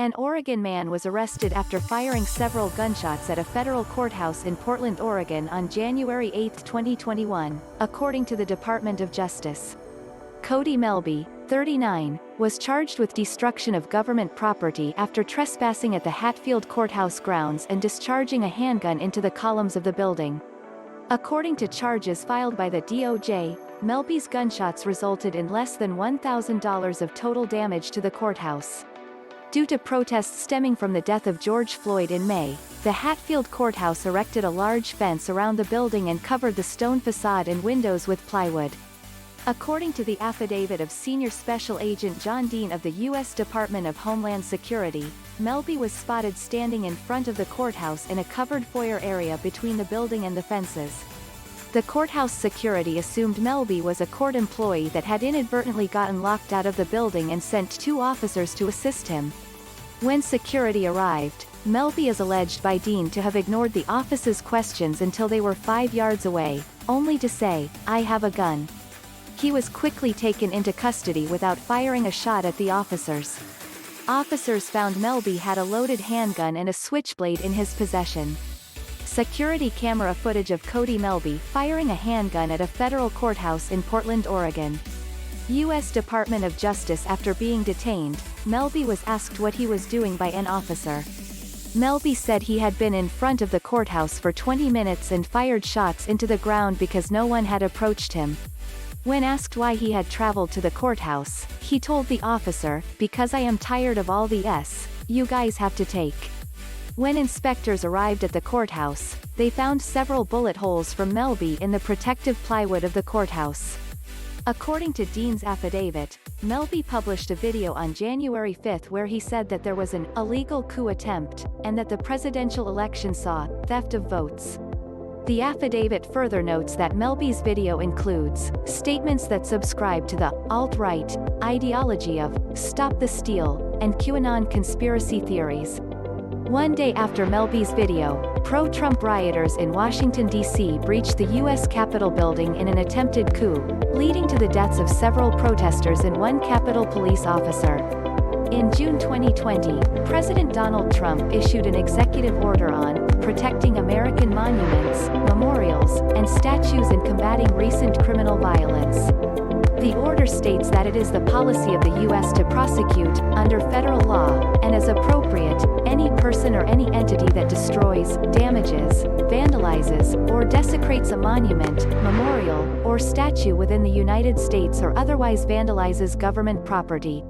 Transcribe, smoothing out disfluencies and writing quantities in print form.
An Oregon man was arrested after firing several gunshots at a federal courthouse in Portland, Oregon on January 8, 2021, according to the Department of Justice. Cody Melby, 39, was charged with destruction of government property after trespassing at the Hatfield Courthouse grounds and discharging a handgun into the columns of the building. According to charges filed by the DOJ, Melby's gunshots resulted in less than $1,000 of total damage to the courthouse. Due to protests stemming from the death of George Floyd in May, the Hatfield Courthouse erected a large fence around the building and covered the stone facade and windows with plywood. According to the affidavit of Senior Special Agent John Dean of the U.S. Department of Homeland Security, Melby was spotted standing in front of the courthouse in a covered foyer area between the building and the fences. The courthouse security assumed Melby was a court employee that had inadvertently gotten locked out of the building and sent 2 officers to assist him. When security arrived, Melby is alleged by Dean to have ignored the officers' questions until they were 5 yards away, only to say, "I have a gun." He was quickly taken into custody without firing a shot at the officers. Officers found Melby had a loaded handgun and a switchblade in his possession. Security camera footage of Cody Melby firing a handgun at a federal courthouse in Portland, Oregon. U.S. Department of Justice. After being detained, Melby was asked what he was doing by an officer. Melby said he had been in front of the courthouse for 20 minutes and fired shots into the ground because no one had approached him. When asked why he had traveled to the courthouse, he told the officer, "Because I am tired of all the you guys have to take." When inspectors arrived at the courthouse, they found several bullet holes from Melby in the protective plywood of the courthouse. According to Dean's affidavit, Melby published a video on January 5 where he said that there was an illegal coup attempt, and that the presidential election saw theft of votes. The affidavit further notes that Melby's video includes statements that subscribe to the alt-right ideology of "Stop the Steal" and QAnon conspiracy theories. One day after Melby's video, pro-Trump rioters in Washington, D.C. breached the U.S. Capitol building in an attempted coup, leading to the deaths of several protesters and 1 Capitol Police officer. In June 2020, President Donald Trump issued an executive order on protecting American monuments, memorials, and statues and combating recent criminal violence. The order states that it is the policy of the U.S. to prosecute, under federal law, and as appropriate, any person or any entity that destroys, damages, vandalizes, or desecrates a monument, memorial, or statue within the United States or otherwise vandalizes government property.